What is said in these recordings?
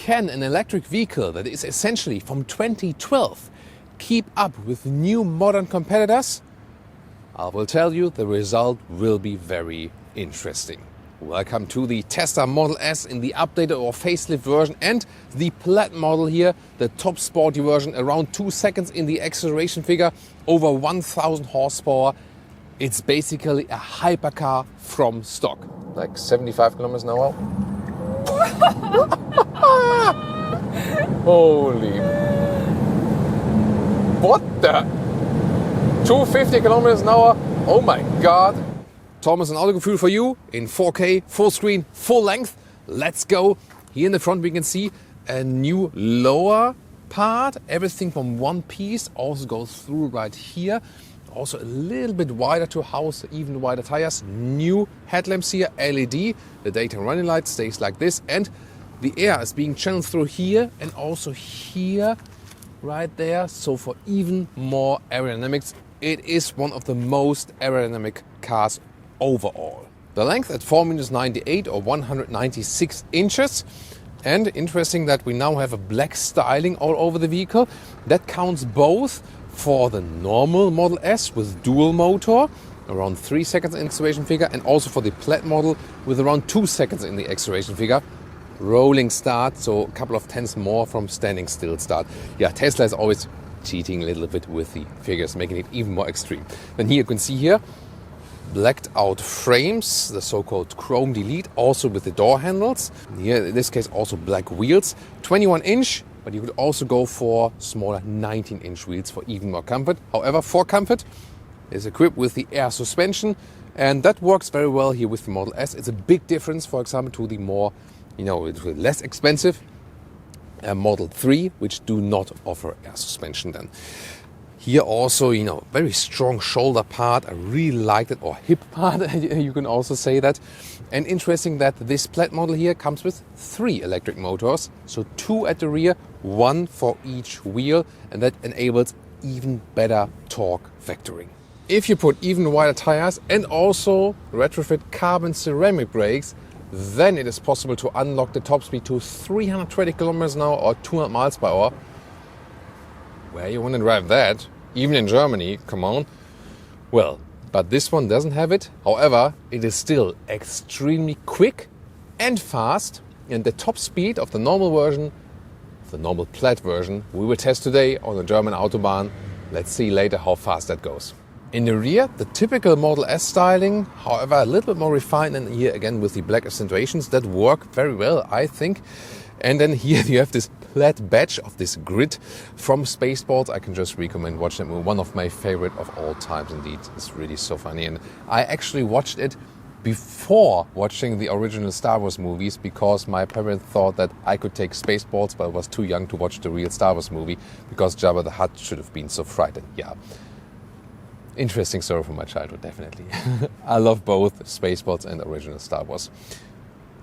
Can an electric vehicle that is essentially from 2012 keep up with new modern competitors? I will tell you, the result will be very interesting. Welcome to the Tesla Model S in the updated or facelift version and the plaid model here, the top sporty version, around 2 seconds in the acceleration figure, over 1000 horsepower. It's basically a hypercar from stock. Like 75 kilometers an hour. Holy. What the? 250 kilometers an hour? Oh my God. Thomas and Autogefuehl for you in 4K, full screen, full length. Let's go. Here in the front we can see a new lower part. Everything from one piece also goes through right here. Also a little bit wider to house even wider tires. New headlamps here, LED. The daytime running light stays like this. And the air is being channeled through here and also here, right there. So for even more aerodynamics, it is one of the most aerodynamic cars overall. The length at 4.98 meters or 196 inches. And interesting that we now have a black styling all over the vehicle. That counts both for the normal Model S with dual motor, around 3 seconds in acceleration figure, and also for the plaid model with around 2 seconds in the acceleration figure. Rolling start, so a couple of tenths more from standing still start. Yeah, Tesla is always cheating a little bit with the figures, making it even more extreme. Then here you can see here, blacked out frames, the so-called chrome delete, also with the door handles. Here in this case also black wheels, 21 inch, but you could also go for smaller 19 inch wheels for even more comfort. However, for comfort, it's equipped with the air suspension, and that works very well here with the Model S. It's a big difference, for example, to the more, less expensive Model 3, which do not offer air suspension then. Here also, very strong shoulder part. I really liked it, or hip part, you can also say that. And interesting that this plaid model here comes with 3 electric motors. So 2 at the rear, 1 for each wheel, and that enables even better torque vectoring. If you put even wider tires and also retrofit carbon ceramic brakes, then it is possible to unlock the top speed to 320 kilometers an hour or 200 miles per hour. Where you want to drive that? Even in Germany, come on. Well, but this one doesn't have it. However, it is still extremely quick and fast. And the top speed of the normal version, the normal plaid version, we will test today on the German Autobahn. Let's see later how fast that goes. In the rear, the typical Model S styling, however, a little bit more refined, and here again with the black accentuations that work very well, I think. And then here you have this plaid badge of this grid from Spaceballs. I can just recommend watching that movie. One of my favorite of all times indeed. It's really so funny. And I actually watched it before watching the original Star Wars movies because my parents thought that I could take Spaceballs, but I was too young to watch the real Star Wars movie because Jabba the Hutt should have been so frightened. Yeah. Interesting story from my childhood, definitely. I love both Spaceballs and original Star Wars.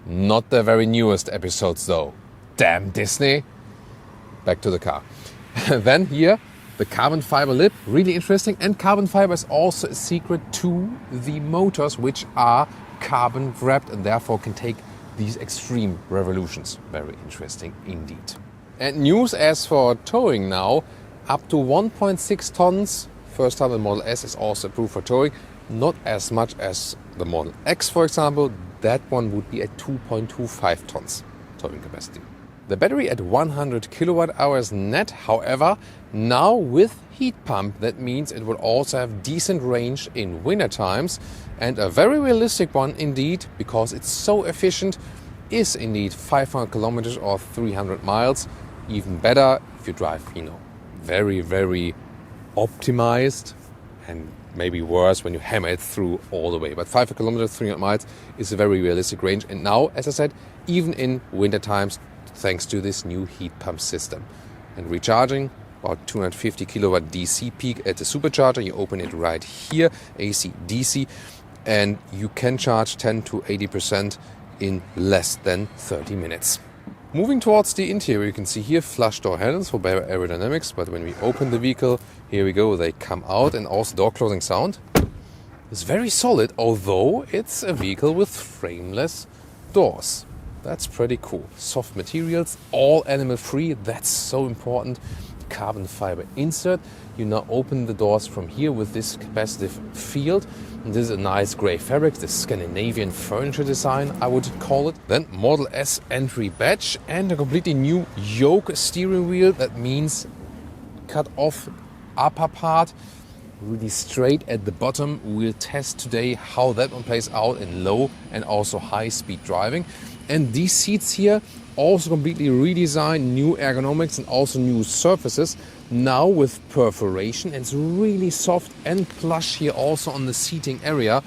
Not the very newest episodes though. Damn Disney. Back to the car. Then here, the carbon fiber lip, really interesting. And carbon fiber is also a secret to the motors, which are carbon wrapped and therefore can take these extreme revolutions. Very interesting indeed. And news as for towing now, up to 1.6 tons. First time the Model S is also approved for towing. Not as much as the Model X, for example. That one would be at 2.25 tons towing capacity. The battery at 100 kilowatt hours net, however, now with heat pump. That means it will also have decent range in winter times, and a very realistic one indeed, because it's so efficient, is indeed 500 kilometers or 300 miles. Even better if you drive, very, very optimized, and maybe worse when you hammer it through all the way. But 500 kilometers, 300 miles is a very realistic range. And now, as I said, even in winter times, thanks to this new heat pump system. And recharging, about 250 kilowatt DC peak at the supercharger. You open it right here, AC, DC, and you can charge 10 to 80% in less than 30 minutes. Moving towards the interior, you can see here flush door handles for better aerodynamics, but when we open the vehicle, here we go, they come out, and also door closing sound is very solid, although it's a vehicle with frameless doors. That's pretty cool. Soft materials, all animal free, that's so important. Carbon fiber insert. You now open the doors from here with this capacitive field. And this is a nice grey fabric, the Scandinavian furniture design, I would call it. Then Model S entry badge and a completely new Yoke steering wheel. That means cut off upper part, really straight at the bottom. We'll test today how that one plays out in low and also high speed driving. And these seats here also completely redesigned, new ergonomics and also new surfaces. Now with perforation, it's really soft and plush here also on the seating area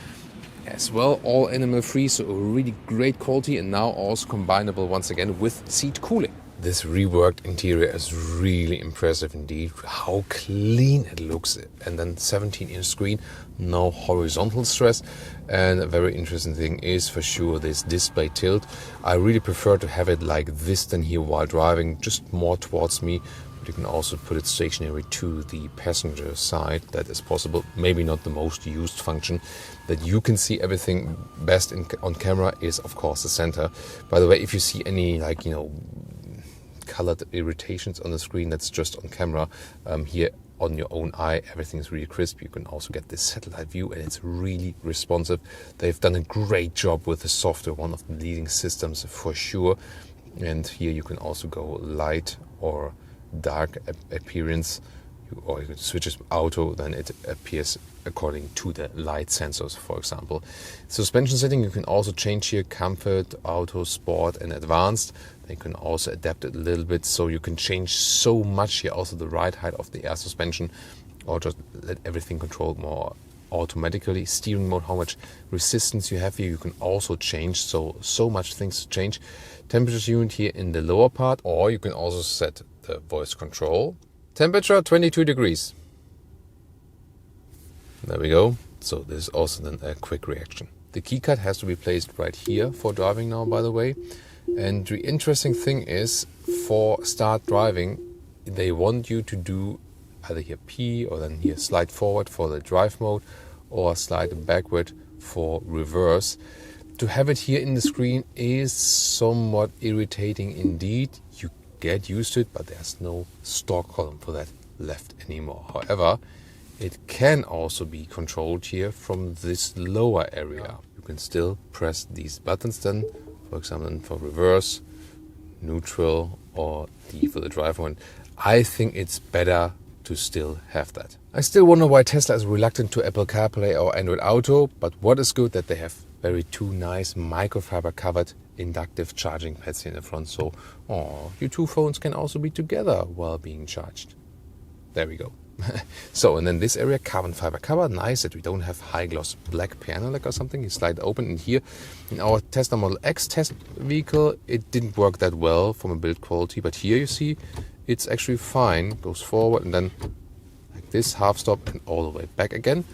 as well. All animal free, so a really great quality, and now also combinable once again with seat cooling. This reworked interior is really impressive indeed. How clean it looks, and then 17-inch screen, no horizontal stress. And a very interesting thing is for sure this display tilt. I really prefer to have it like this than here while driving, just more towards me. But you can also put it stationary to the passenger side. That is possible. Maybe not the most used function. That you can see everything best on camera is of course the center. By the way, if you see any colored irritations on the screen, that's just on camera. Here on your own eye, everything is really crisp. You can also get this satellite view, and it's really responsive. They've done a great job with the software, one of the leading systems for sure. And here you can also go light or dark appearance, or you can switch it to auto, then it appears according to the light sensors, for example. Suspension setting, you can also change here comfort, auto, sport and advanced. You can also adapt it a little bit, so you can change so much here, also the ride height of the air suspension, or just let everything controlled more automatically. Steering mode, how much resistance you have here, you can also change, so much things to change. Temperature unit here in the lower part, or you can also set the voice control. Temperature 22 degrees. There we go. So this is also then a quick reaction. The keycard has to be placed right here for driving now, by the way. And the interesting thing is, for start driving, they want you to do either here P, or then here slide forward for the drive mode, or slide backward for reverse. To have it here in the screen is somewhat irritating indeed. You get used to it, but there's no stock column for that left anymore. However, it can also be controlled here from this lower area. You can still press these buttons then, for example, for reverse, neutral, or D for the drive mode. I think it's better to still have that. I still wonder why Tesla is reluctant to Apple CarPlay or Android Auto, but what is good that they have two nice microfiber covered inductive charging pads here in the front. So your two phones can also be together while being charged. There we go. So, and then this area, carbon fiber cover, nice that we don't have high gloss black piano like or something. You slide open, and here in our Tesla Model X test vehicle, it didn't work that well from a build quality, but here you see it's actually fine. Goes forward and then like this, half stop and all the way back again.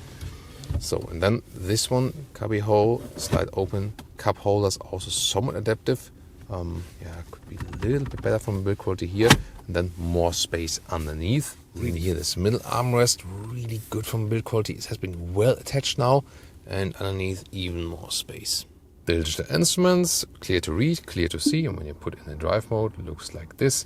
So, and then this one, cubby hole, slide open, cup holders, also somewhat adaptive. Could be a little bit better from a build quality here, and then more space underneath. Really here, this middle armrest, really good from build quality. It has been well attached now, and underneath even more space. Digital instruments, clear to read, clear to see, and when you put it in the drive mode, it looks like this.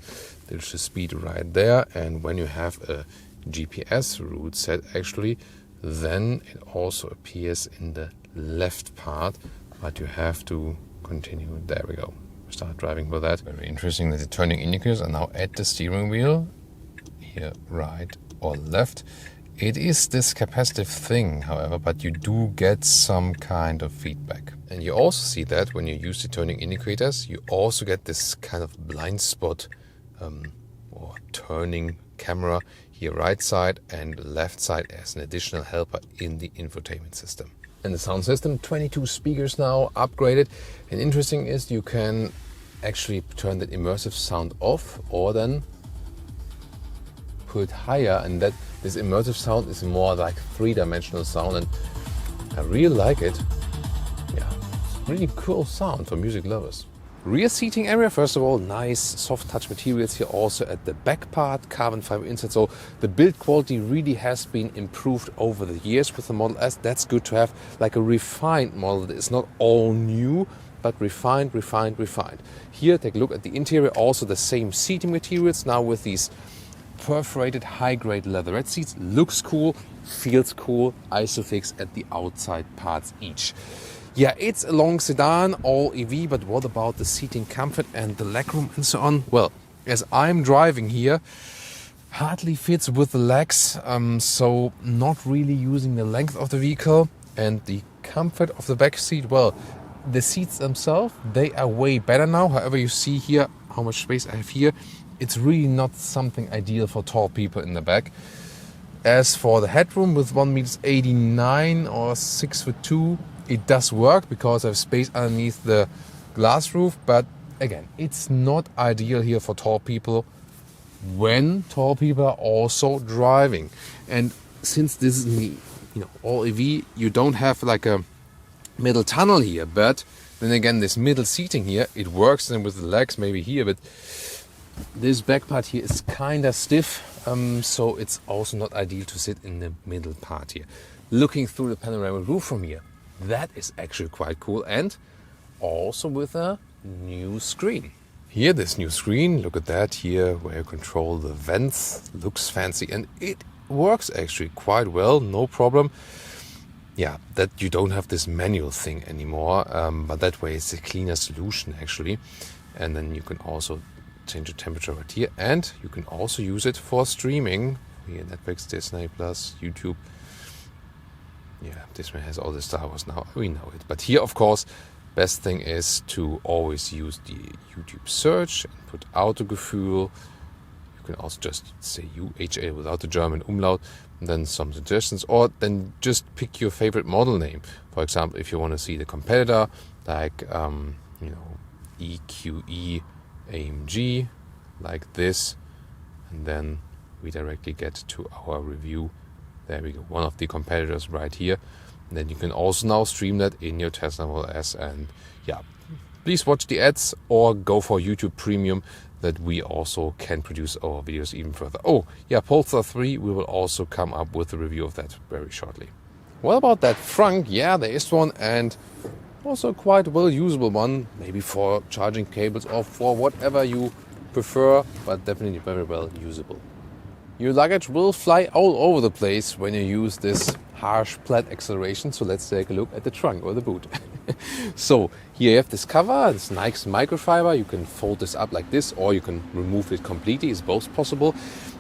Digital speed right there, and when you have a GPS route set actually, then it also appears in the left part, but you have to continue. There we go. Start driving with that. Very interesting that the turning indicators are now at the steering wheel. Here, right or left. It is this capacitive thing, however, but you do get some kind of feedback. And you also see that when you use the turning indicators, you also get this kind of blind spot or turning camera here, right side and left side, as an additional helper in the infotainment system. And the sound system, 22 speakers now upgraded. And interesting is you can actually turn that immersive sound off, or then put higher, and that this immersive sound is more like three-dimensional sound, and I really like it. Yeah, it's really cool sound for music lovers. Rear seating area, first of all, nice soft touch materials here also at the back part, carbon fiber insert. So the build quality really has been improved over the years with the Model S. That's good to have like a refined model that is not all new, but refined. Here, take a look at the interior. Also the same seating materials, now with these perforated high-grade leatherette seats. Looks cool, feels cool. Isofix at the outside parts each. Yeah, it's a long sedan, all EV, but what about the seating comfort and the legroom and so on? Well, as I'm driving here, hardly fits with the legs, so not really using the length of the vehicle. And the comfort of the back seat, well, the seats themselves, they are way better now. However, you see here how much space I have here. It's really not something ideal for tall people in the back. As for the headroom with 1.89 meters or 6'2", it does work because I have space underneath the glass roof. But again, it's not ideal here for tall people when tall people are also driving. And since this is all EV, you don't have like a middle tunnel here. But then again, this middle seating here, it works then with the legs maybe here, but this back part here is kind of stiff, so it's also not ideal to sit in the middle part here. Looking through the panoramic roof from here, that is actually quite cool, and also with a new screen. Here, this new screen, look at that here, where you control the vents, looks fancy, and it works actually quite well, no problem. Yeah, that you don't have this manual thing anymore, but that way it's a cleaner solution actually. And then you can also change the temperature right here, and you can also use it for streaming. Here, Netflix, Disney Plus, YouTube. Yeah, Disney has all the Star Wars now, we know it. But here, of course, best thing is to always use the YouTube search and put Autogefuehl. You can also just say UHL without the German umlaut, and then some suggestions, or then just pick your favorite model name. For example, if you want to see the competitor, like EQE AMG, like this, and then we directly get to our review. There we go, one of the competitors right here. And then you can also now stream that in your Tesla Model S. And yeah, please watch the ads or go for YouTube Premium, that we also can produce our videos even further. Oh yeah, Polestar 3, we will also come up with a review of that very shortly. What about that Frunk? Yeah, there is one, and also quite well usable one, maybe for charging cables or for whatever you prefer, but definitely very well usable. Your luggage will fly all over the place when you use this harsh plaid acceleration, so let's take a look at the trunk or the boot. So here you have this cover, this nice microfiber. You can fold this up like this, or you can remove it completely, it's both possible.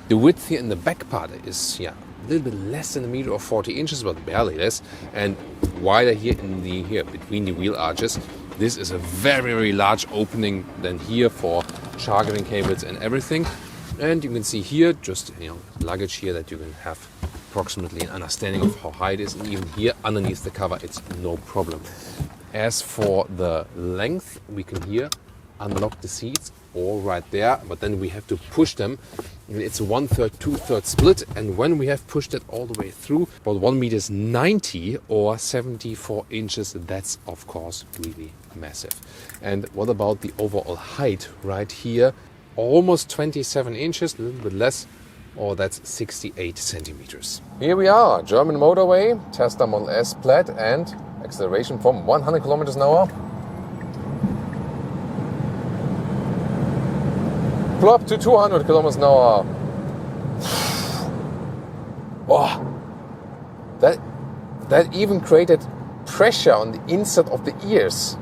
The width here in the back part is a little bit less than a meter or 40 inches, but barely less, and wider here between the wheel arches. This is a very, very large opening than here for charging cables and everything. And you can see here just luggage here that you can have approximately an understanding of how high it is, and even here underneath the cover it's no problem. As for the length, we can here unlock the seats all right there, but then we have to push them. It's a 1/3, 2/3 split, and when we have pushed it all the way through, about 1.90 meters or 74 inches, that's of course really massive. And what about the overall height right here? Almost 27 inches, a little bit less, or that's 68 centimeters. Here we are, German motorway, Tesla Model S Plaid, and acceleration from 100 kilometers an hour. Plop to 200 kilometers an hour. Oh, that even created pressure on the inside of the ears.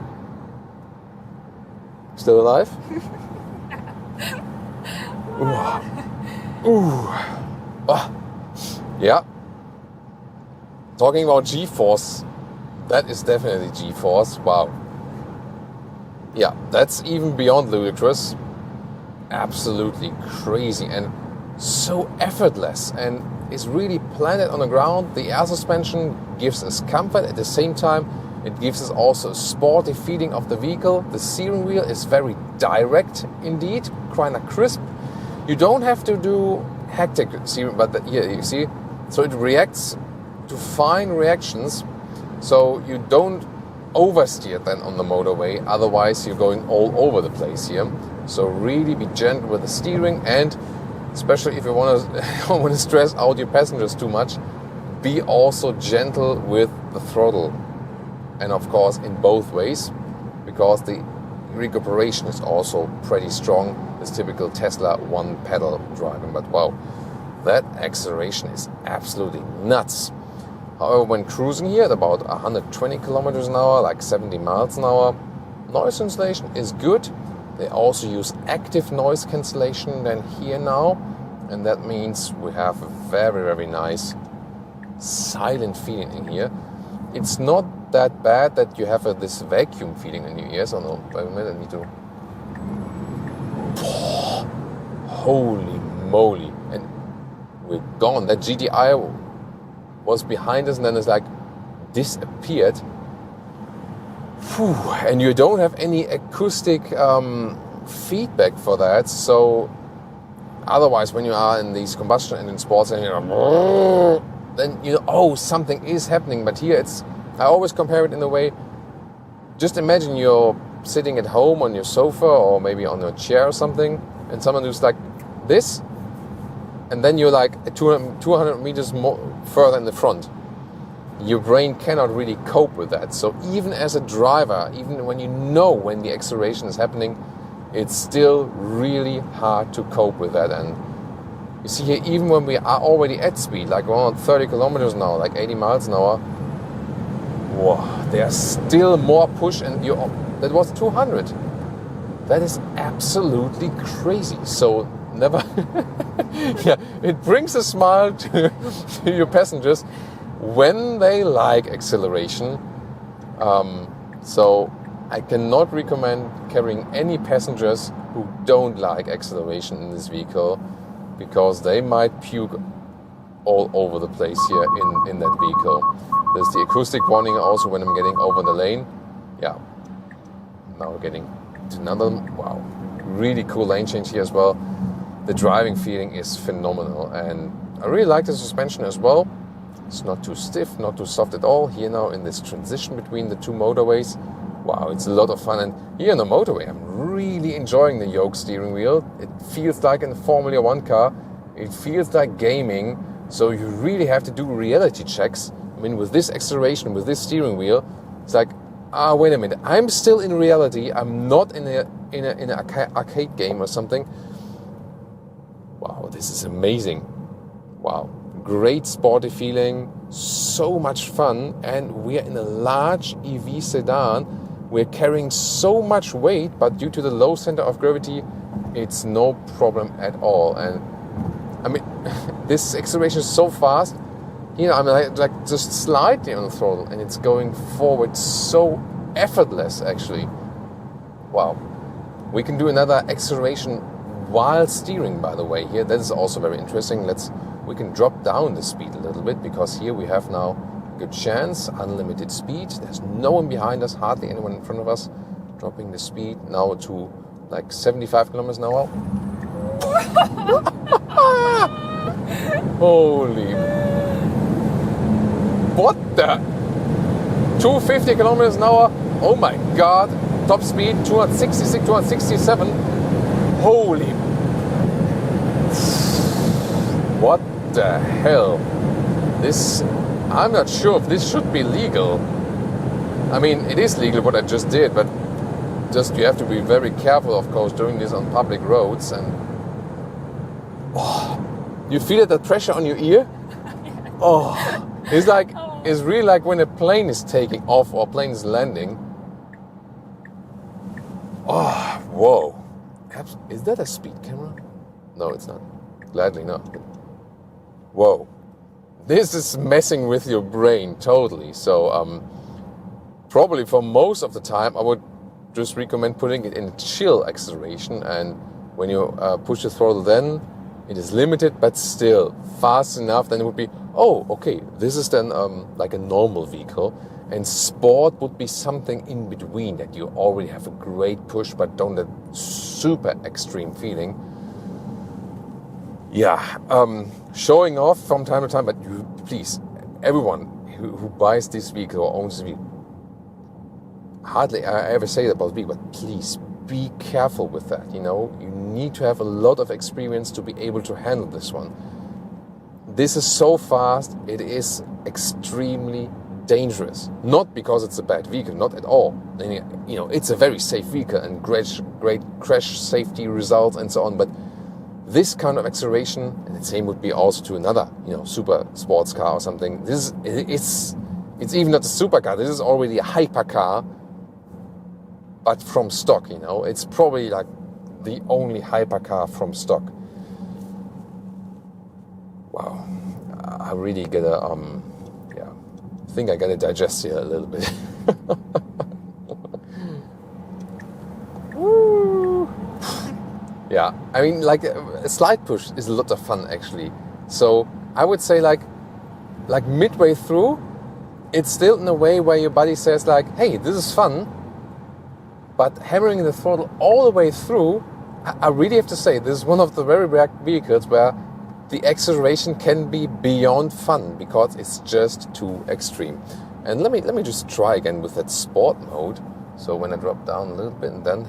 Still alive? Ooh. Oh. Yeah. Talking about G-force, that is definitely G-force. Wow. Yeah, that's even beyond ludicrous. Absolutely crazy and so effortless, and is really planted on the ground. The air suspension gives us comfort. At the same time, it gives us also a sporty feeling of the vehicle. The steering wheel is very direct indeed, kind of crisp. You don't have to do hectic steering, but here you see, so it reacts to fine reactions, so you don't oversteer then on the motorway, otherwise you're going all over the place here. So really be gentle with the steering, and especially if you want to stress out your passengers too much, be also gentle with the throttle, and of course in both ways, because the recuperation is also pretty strong. It's typical Tesla one pedal driving, but wow, that acceleration is absolutely nuts. However, when cruising here at about 120 kilometers an hour, like 70 miles an hour, noise cancellation is good. They also use active noise cancellation then here now, and that means we have a very, very nice silent feeling in here. It's not that bad that you have this vacuum feeling in your ears. Oh no, wait a minute, I need to... Holy moly. And we're gone. That GTI was behind us and then it's like disappeared. Whew. And you don't have any acoustic feedback for that. So otherwise, when you are in these combustion engine sports and you're like, then you know, oh, something is happening. But here I always compare it in a way, just imagine you're sitting at home on your sofa or maybe on a chair or something, and someone who's like this, and then you're like 200 meters more further in the front. Your brain cannot really cope with that. So even as a driver, even when you know when the acceleration is happening, it's still really hard to cope with that. And you see here, even when we are already at speed, like around 30 kilometers an hour, like 80 miles an hour, whoa, there's still more push, and that was 200. That is absolutely crazy. So never, yeah, it brings a smile to your passengers when they like acceleration. So I cannot recommend carrying any passengers who don't like acceleration in this vehicle, because they might puke all over the place here in that vehicle. There's the acoustic warning also when I'm getting over the lane. Yeah, now we're getting to another, wow, really cool lane change here as well. The driving feeling is phenomenal, and I really like the suspension as well. It's not too stiff, not too soft at all. Here now in this transition between the two motorways, wow, it's a lot of fun. And here on the motorway, I'm really enjoying the Yoke steering wheel. It feels like in a Formula 1 car. It feels like gaming. So you really have to do reality checks. I mean, with this acceleration, with this steering wheel, it's like, wait a minute, I'm still in reality. I'm not in an arcade game or something. Wow, this is amazing. Wow, great sporty feeling, so much fun, and we are in a large EV sedan. We're carrying so much weight, but due to the low center of gravity, it's no problem at all. And I mean, this acceleration is so fast. You know, I'm like just slightly on the throttle, and it's going forward so effortless, actually. Wow. We can do another acceleration while steering, by the way. Here, that is also very interesting. We can drop down the speed a little bit, because here we have now a good chance, unlimited speed. There's no one behind us, hardly anyone in front of us. Dropping the speed now to like 75 kilometers an hour. Holy, what the? 250 kilometers an hour. Oh my god. Top speed 266, 267. Holy. What the hell? This, I'm not sure if this should be legal. I mean, it is legal what I just did, but just you have to be very careful, of course, doing this on public roads. And you feel that pressure on your ear? Oh, it's like, it's really like when a plane is taking off or a plane is landing. Oh, whoa. Is that a speed camera? No, it's not. Gladly not. Whoa. This is messing with your brain totally. So, probably for most of the time, I would just recommend putting it in chill acceleration. And when you push the throttle, then it is limited, but still fast enough. Then it would be, oh, okay, this is then like a normal vehicle. And sport would be something in between, that you already have a great push, but don't that super extreme feeling. Yeah, showing off from time to time, but you, please, everyone who buys this vehicle or owns this vehicle, hardly I ever say that about vehicle, but please be careful with that. You know, you need to have a lot of experience to be able to handle this one. This is so fast, it is extremely dangerous. Not because it's a bad vehicle, not at all. You know, it's a very safe vehicle and great crash safety results and so on. But this kind of acceleration, and the same would be also to another, you know, super sports car or something. It's even not a supercar. This is already a hypercar, but from stock. You know, it's probably like the only hypercar from stock. Wow, I really gotta I think I gotta digest here a little bit. Woo. Yeah, I mean, like a slide push is a lot of fun actually. So I would say like midway through, it's still in a way where your body says like, hey, this is fun. But hammering the throttle all the way through, I really have to say, this is one of the very rare vehicles where the acceleration can be beyond fun because it's just too extreme. And let me just try again with that sport mode. So when I drop down a little bit and then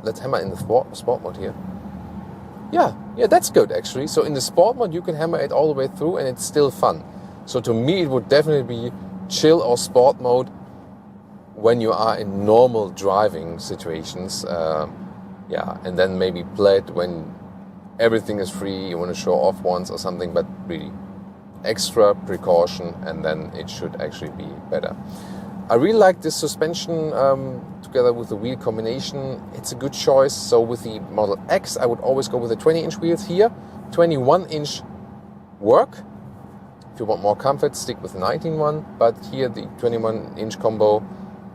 let's hammer in the sport mode here. Yeah, that's good actually. So in the sport mode you can hammer it all the way through and it's still fun. So to me it would definitely be chill or sport mode when you are in normal driving situations. And then maybe plaid when everything is free, you want to show off once or something, but really extra precaution, and then it should actually be better. I really like this suspension together with the wheel combination. It's a good choice. So with the Model X, I would always go with the 20-inch wheels here. 21-inch work. If you want more comfort, stick with the 19 one. But here the 21-inch combo,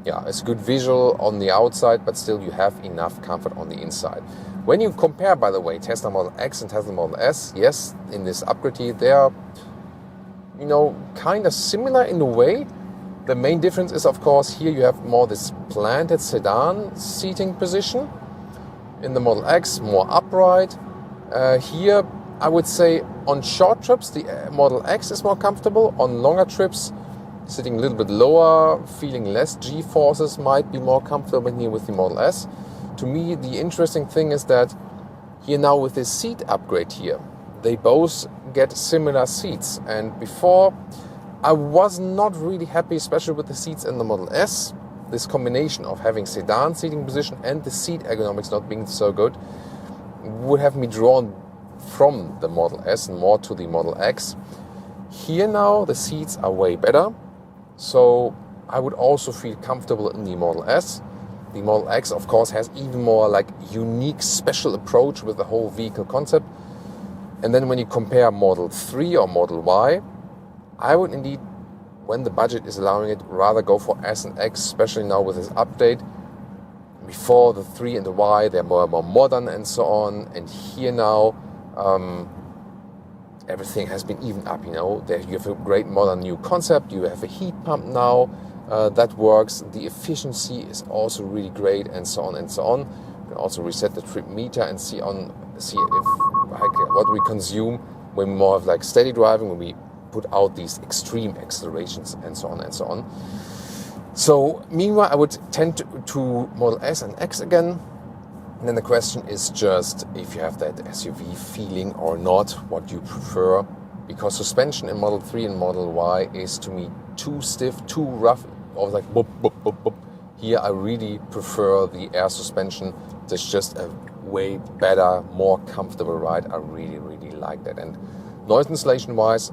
it's a good visual on the outside, but still you have enough comfort on the inside. When you compare, by the way, Tesla Model X and Tesla Model S, yes, in this upgrade here, they are, kind of similar in a way. The main difference is, of course, here you have more this planted sedan seating position. In the Model X, more upright. Here, I would say on short trips, the Model X is more comfortable. On longer trips, sitting a little bit lower, feeling less G-forces might be more comfortable here with the Model S. To me, the interesting thing is that here now with this seat upgrade here, they both get similar seats. And before, I was not really happy, especially with the seats in the Model S. This combination of having sedan seating position and the seat ergonomics not being so good would have me drawn from the Model S and more to the Model X. Here now, the seats are way better. So I would also feel comfortable in the Model S. The Model X, of course, has even more like unique special approach with the whole vehicle concept. And then when you compare Model 3 or Model Y, I would indeed, when the budget is allowing it, rather go for S and X, especially now with this update. Before the 3 and the Y, they're more modern and so on. And here now, everything has been evened up, There you have a great modern new concept. You have a heat pump now that works. The efficiency is also really great, and so on and so on. You can also reset the trip meter and see if what we consume when we more have like steady driving, when we put out these extreme accelerations and so on and so on. So meanwhile, I would tend to Model S and X again. And then the question is just if you have that SUV feeling or not, what you prefer. Because suspension in Model 3 and Model Y is to me too stiff, too rough, or like boop, boop, boop, boop. Here I really prefer the air suspension. It's just a way better, more comfortable ride. I really, really like that. And noise insulation wise,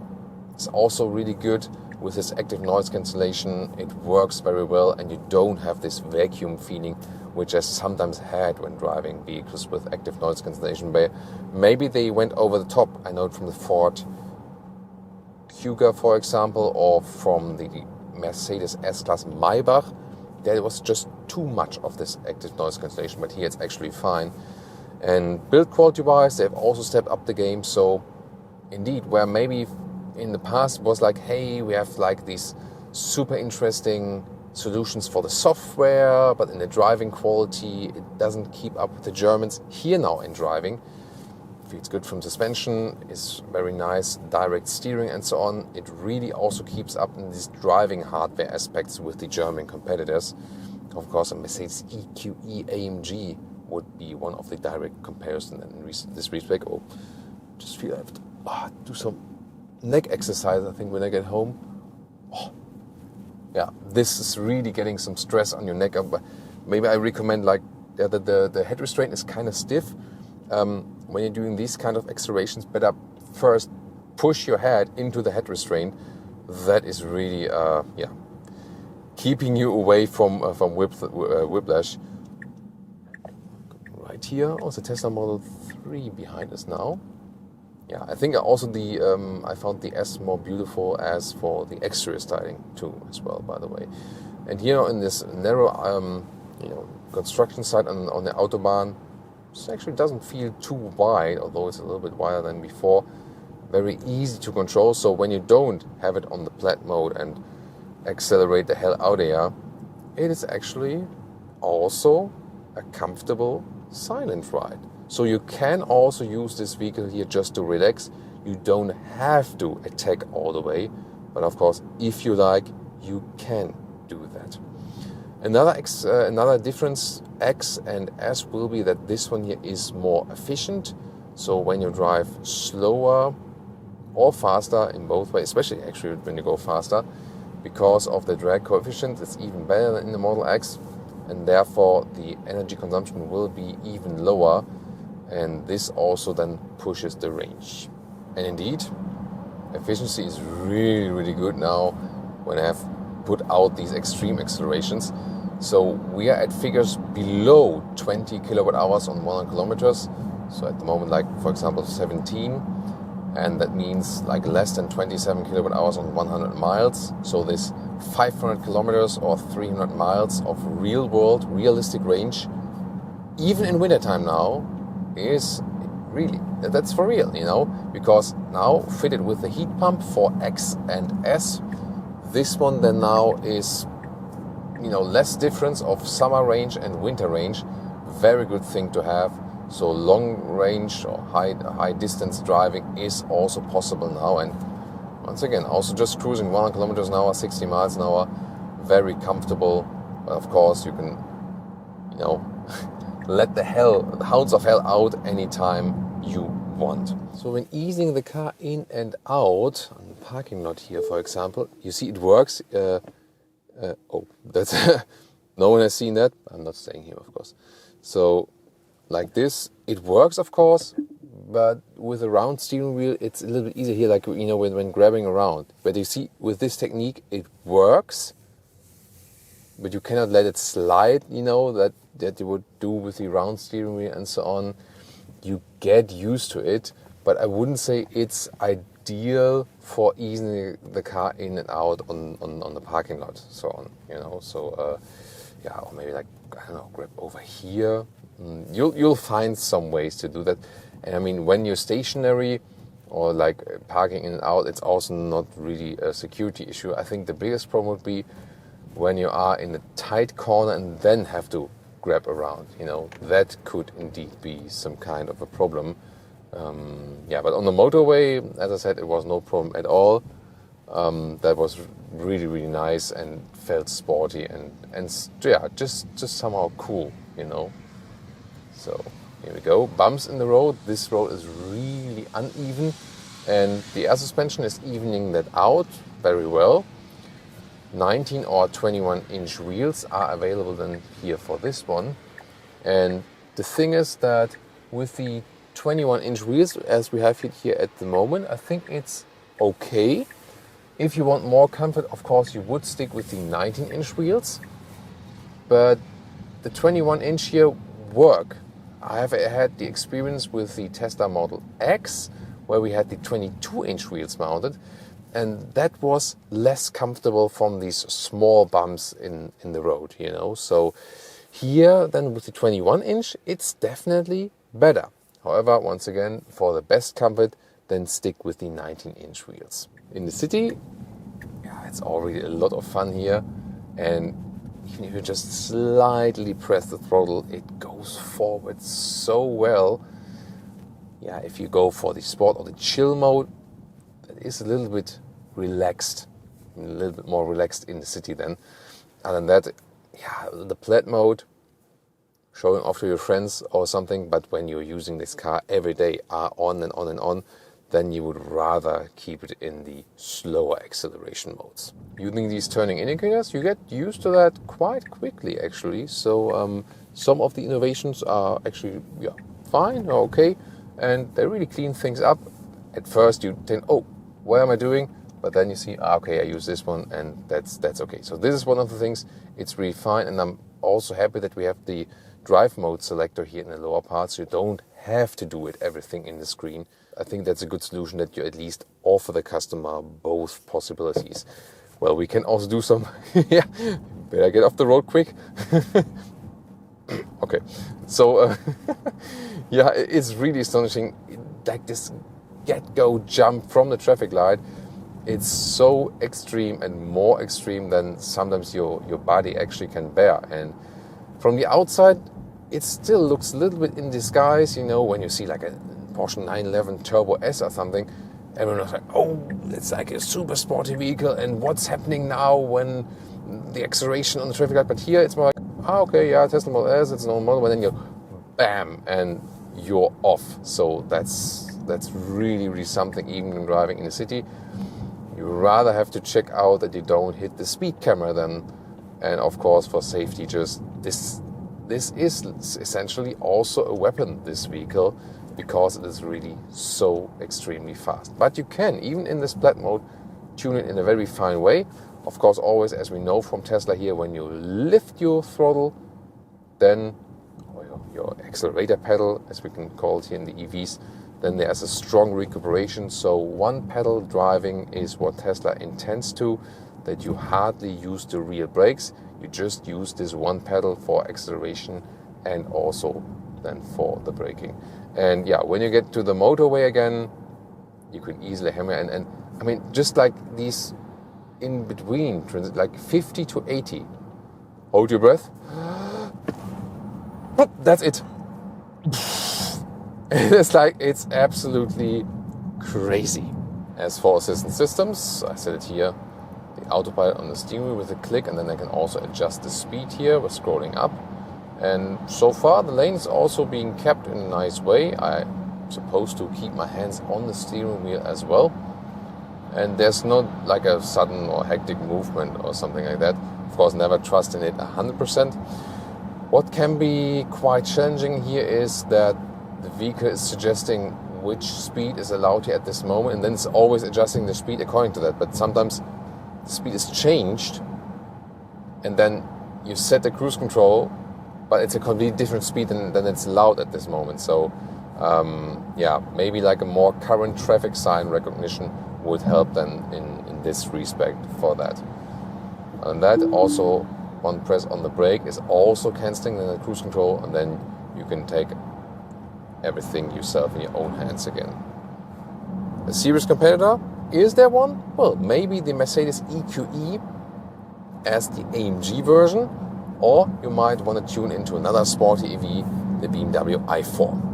it's also really good. With this active noise cancellation, it works very well, and you don't have this vacuum feeling, which I sometimes had when driving vehicles with active noise cancellation. But maybe they went over the top. I know it from the Ford Kuga, for example, or from the Mercedes S-Class Maybach. There was just too much of this active noise cancellation, but here it's actually fine. And build quality-wise, they've also stepped up the game. So indeed, where maybe in the past was like, hey, we have like these super interesting solutions for the software, but in the driving quality, it doesn't keep up with the Germans. Here now in driving, feels good from suspension, is very nice, direct steering and so on. It really also keeps up in these driving hardware aspects with the German competitors. Of course, a Mercedes EQE AMG would be one of the direct comparison in this respect. Oh, just feel I have to do some neck exercise, I think, when I get home. Oh, yeah, this is really getting some stress on your neck. Maybe I recommend like the head restraint is kind of stiff. When you're doing these kind of accelerations, better first push your head into the head restraint. That is really keeping you away from whiplash. Right here, also Tesla Model 3 behind us now. Yeah, I think also I found the S more beautiful as for the exterior styling too, as well, by the way. And here in this narrow, construction site on the Autobahn, this actually doesn't feel too wide, although it's a little bit wider than before. Very easy to control. So when you don't have it on the plaid mode and accelerate the hell out of here, it is actually also a comfortable silent ride. So you can also use this vehicle here just to relax. You don't have to attack all the way, but of course, if you like, you can do that. Another difference, X and S, will be that this one here is more efficient. So when you drive slower or faster, in both ways, especially actually when you go faster, because of the drag coefficient, it's even better than in the Model X, and therefore the energy consumption will be even lower, and this also then pushes the range. And indeed, efficiency is really, really good now when I have put out these extreme accelerations. So we are at figures below 20 kilowatt hours on 100 kilometers. So at the moment, like for example 17, and that means like less than 27 kilowatt hours on 100 miles. So this 500 kilometers or 300 miles of real world, realistic range, even in wintertime now, is really, that's for real, because now fitted with the heat pump for X and S, this one then now is, less difference of summer range and winter range. Very good thing to have. So long range or high distance driving is also possible now. And once again, also just cruising 100 kilometers an hour, 60 miles an hour, very comfortable. But of course, you can, let the hounds of hell out anytime you want. So when easing the car in and out on the parking lot here, for example, you see it works. That's no one has seen that. I'm not staying here, of course. So like this, it works, of course, but with a round steering wheel, it's a little bit easier here, like, when grabbing around. But you see, with this technique, it works, but you cannot let it slide, that you would do with the round steering wheel and so on. You get used to it, but I wouldn't say it's ideal for easing the car in and out on the parking lot, so on, or maybe like, I don't know, grab over here. You'll find some ways to do that. And I mean, when you're stationary or like parking in and out, it's also not really a security issue. I think the biggest problem would be when you are in a tight corner and then have to grab around. That could indeed be some kind of a problem. But on the motorway, as I said, it was no problem at all. That was really, really nice and felt sporty and just somehow cool, So here we go. Bumps in the road. This road is really uneven, and the air suspension is evening that out very well. 19 or 21-inch wheels are available then here for this one. And the thing is that with the 21-inch wheels, as we have it here at the moment, I think it's okay. If you want more comfort, of course, you would stick with the 19-inch wheels. But the 21-inch here work. I have had the experience with the Tesla Model X, where we had the 22-inch wheels mounted, and that was less comfortable from these small bumps in the road, So here, then with the 21-inch, it's definitely better. However, once again, for the best comfort, then stick with the 19-inch wheels. In the city, it's already a lot of fun here, and even if you just slightly press the throttle, it goes forward so well. If you go for the sport or the chill mode, that is a little bit relaxed, a little bit more relaxed in the city then. Other than that, the plaid mode, showing off to your friends or something, but when you're using this car every day, on and on and on, then you would rather keep it in the slower acceleration modes. Using these turning indicators, you get used to that quite quickly actually. So some of the innovations are actually fine or okay, and they really clean things up. At first you think, oh, what am I doing? But then you see, okay, I use this one, and that's okay. So this is one of the things, it's really fine, and I'm also happy that we have the drive mode selector here in the lower part, so you don't have to do everything in the screen. I think that's a good solution, that you at least offer the customer both possibilities. Well, we can also do some, better get off the road quick. Okay, so it's really astonishing, like this get-go jump from the traffic light. It's so extreme, and more extreme than sometimes your body actually can bear. And from the outside, it still looks a little bit in disguise, when you see like a Porsche 911 Turbo S or something, everyone's like, oh, it's like a super sporty vehicle, and what's happening now when the acceleration on the traffic light? But here it's more like, okay, Tesla Model S, it's a normal model, but then you bam, and you're off. So that's really, really something, even when driving in the city. You rather have to check out that you don't hit the speed camera then. And of course, for safety, just this is essentially also a weapon, this vehicle, because it is really so extremely fast. But you can, even in this plaid mode, tune it in a very fine way. Of course, always, as we know from Tesla here, when you lift your throttle, then, or your accelerator pedal, as we can call it here in the EVs, then there's a strong recuperation. So one pedal driving is what Tesla intends to, that you hardly use the rear brakes. You just use this one pedal for acceleration and also then for the braking. And when you get to the motorway again, you can easily hammer. And I mean, just like these in between, like 50 to 80. Hold your breath. That's it. It's absolutely crazy. As for assistance systems, I said it here, the autopilot on the steering wheel with a click, and then I can also adjust the speed here by scrolling up. And so far the lane is also being kept in a nice way. I'm supposed to keep my hands on the steering wheel as well. And there's not like a sudden or hectic movement or something like that. Of course, never trust in it 100%. What can be quite challenging here is that the vehicle is suggesting which speed is allowed here at this moment, and then it's always adjusting the speed according to that. But sometimes the speed is changed, and then you set the cruise control, but it's a completely different speed than it's allowed at this moment. So maybe like a more current traffic sign recognition would help then in this respect for that. And that also, one press on the brake is also cancelling the cruise control, and then you can take everything yourself in your own hands again. A serious competitor, is there one? Well, maybe the Mercedes EQE as the AMG version, or you might want to tune into another sporty EV, the BMW i4.